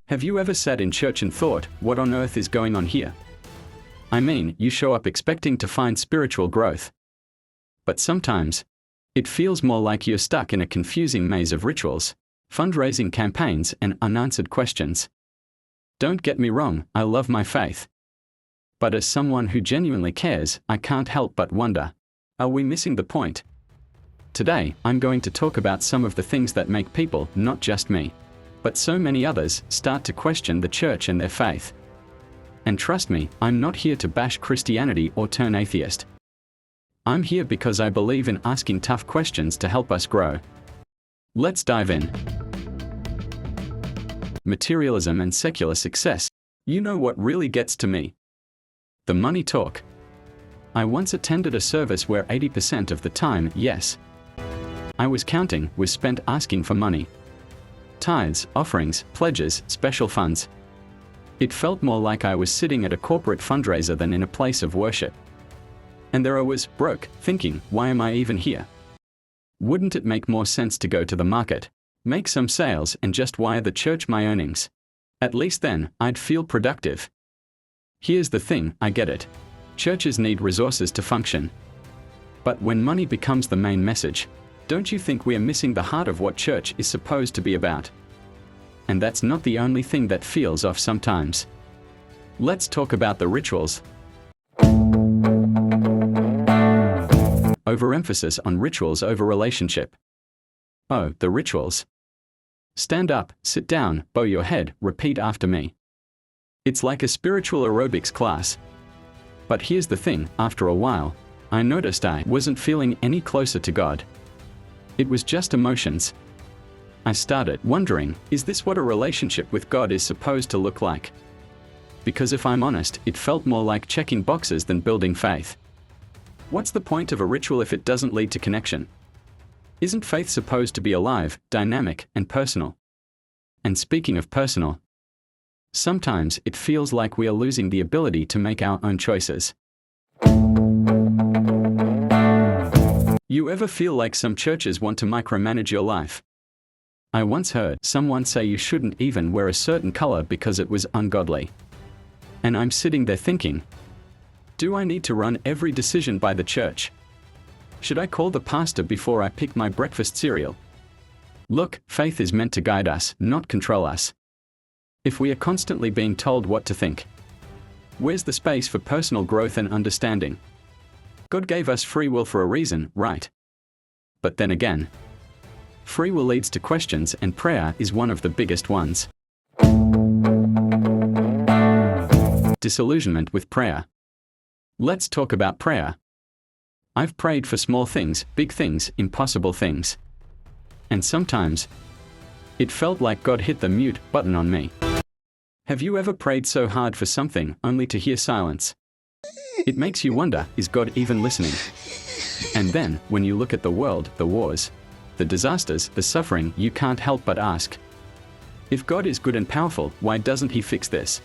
Have you ever sat in church and thought, what on earth is going on here? I mean, you show up expecting to find spiritual growth. But sometimes, it feels more like you're stuck in a confusing maze of rituals, fundraising campaigns, and unanswered questions. Don't get me wrong, I love my faith. But as someone who genuinely cares, I can't help but wonder, are we missing the point? Today, I'm going to talk about some of the things that make people, not just me, but so many others, start to question the church and their faith. And trust me, I'm not here to bash Christianity or turn atheist. I'm here because I believe in asking tough questions to help us grow. Let's dive in. Materialism and secular success. You know what really gets to me? The money talk. I once attended a service where 80% of the time, yes, I was counting, was spent asking for money. Tithes, offerings, pledges, special funds. It felt more like I was sitting at a corporate fundraiser than in a place of worship. And there I was, broke, thinking, why am I even here? Wouldn't it make more sense to go to the market, make some sales, and just wire the church my earnings? At least then, I'd feel productive. Here's the thing, I get it. Churches need resources to function. But when money becomes the main message, don't you think we are missing the heart of what church is supposed to be about? And that's not the only thing that feels off sometimes. Let's talk about the rituals. Overemphasis on rituals over relationship. Oh, the rituals. Stand up, sit down, bow your head, repeat after me. It's like a spiritual aerobics class. But here's the thing, after a while, I noticed I wasn't feeling any closer to God. It was just emotions. I started wondering, is this what a relationship with God is supposed to look like? Because if I'm honest, it felt more like checking boxes than building faith. What's the point of a ritual if it doesn't lead to connection? Isn't faith supposed to be alive, dynamic, and personal? And speaking of personal, sometimes it feels like we are losing the ability to make our own choices. You ever feel like some churches want to micromanage your life? I once heard someone say you shouldn't even wear a certain color because it was ungodly. And I'm sitting there thinking, do I need to run every decision by the church? Should I call the pastor before I pick my breakfast cereal? Look, faith is meant to guide us, not control us. If we are constantly being told what to think, where's the space for personal growth and understanding? God gave us free will for a reason, right? But then again, free will leads to questions, and prayer is one of the biggest ones. Disillusionment with prayer. Let's talk about prayer. I've prayed for small things, big things, impossible things. And sometimes, it felt like God hit the mute button on me. Have you ever prayed so hard for something, only to hear silence? It makes you wonder, is God even listening? And then, when you look at the world, the wars, the disasters, the suffering, you can't help but ask, if God is good and powerful, why doesn't He fix this?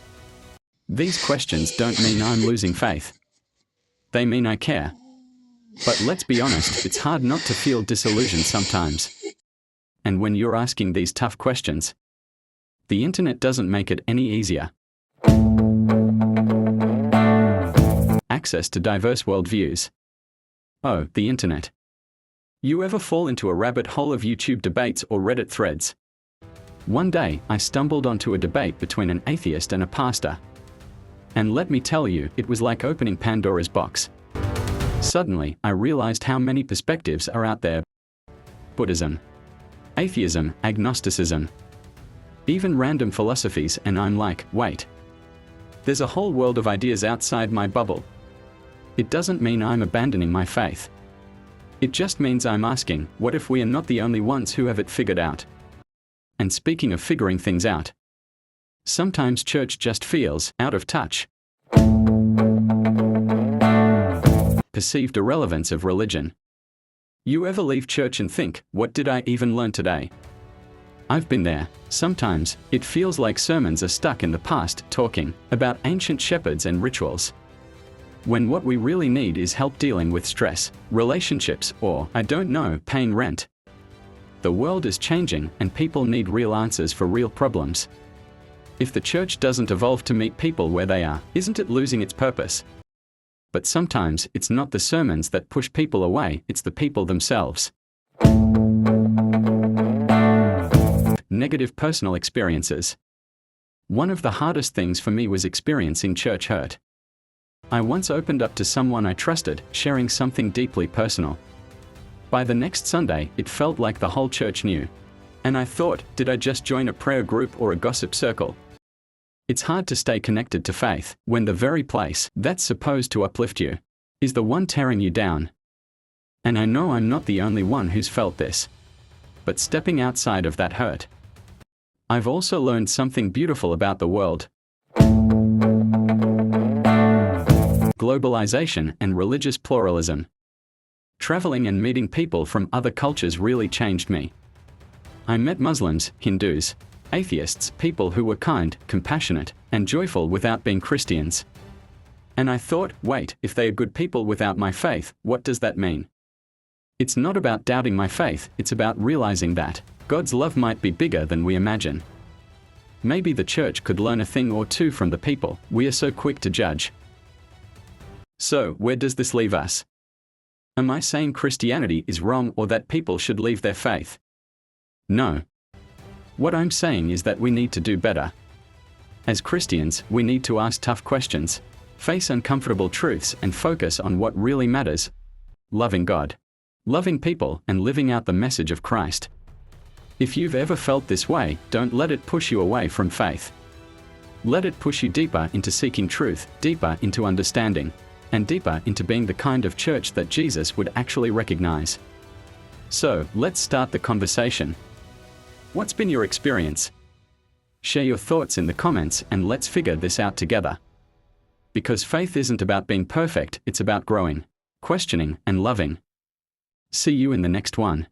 These questions don't mean I'm losing faith. They mean I care. But let's be honest, it's hard not to feel disillusioned sometimes. And when you're asking these tough questions, the internet doesn't make it any easier. Access to diverse worldviews. Oh, the internet. You ever fall into a rabbit hole of YouTube debates or Reddit threads? One day, I stumbled onto a debate between an atheist and a pastor. And let me tell you, it was like opening Pandora's box. Suddenly, I realized how many perspectives are out there. Buddhism, atheism, agnosticism, even random philosophies, and I'm like, wait. There's a whole world of ideas outside my bubble. It doesn't mean I'm abandoning my faith. It just means I'm asking, what if we are not the only ones who have it figured out? And speaking of figuring things out, sometimes church just feels out of touch. Perceived irrelevance of religion. You ever leave church and think, what did I even learn today? I've been there. Sometimes, it feels like sermons are stuck in the past, talking about ancient shepherds and rituals, when what we really need is help dealing with stress, relationships, or, I don't know, paying rent. The world is changing, and people need real answers for real problems. If the church doesn't evolve to meet people where they are, isn't it losing its purpose? But sometimes it's not the sermons that push people away, it's the people themselves. Negative personal experiences. One of the hardest things for me was experiencing church hurt. I once opened up to someone I trusted, sharing something deeply personal. By the next Sunday, it felt like the whole church knew. And I thought, did I just join a prayer group or a gossip circle? It's hard to stay connected to faith when the very place that's supposed to uplift you is the one tearing you down. And I know I'm not the only one who's felt this. But stepping outside of that hurt, I've also learned something beautiful about the world. Globalization and religious pluralism. Traveling and meeting people from other cultures really changed me. I met Muslims, Hindus, atheists, people who were kind, compassionate, and joyful without being Christians. And I thought, wait, if they are good people without my faith, what does that mean? It's not about doubting my faith, it's about realizing that God's love might be bigger than we imagine. Maybe the church could learn a thing or two from the people we are so quick to judge. So, where does this leave us? Am I saying Christianity is wrong or that people should leave their faith? No. What I'm saying is that we need to do better. As Christians, we need to ask tough questions, face uncomfortable truths, and focus on what really matters: loving God, loving people, and living out the message of Christ. If you've ever felt this way, don't let it push you away from faith. Let it push you deeper into seeking truth, deeper into understanding, and deeper into being the kind of church that Jesus would actually recognize. So, let's start the conversation. What's been your experience? Share your thoughts in the comments and let's figure this out together. Because faith isn't about being perfect, it's about growing, questioning, and loving. See you in the next one.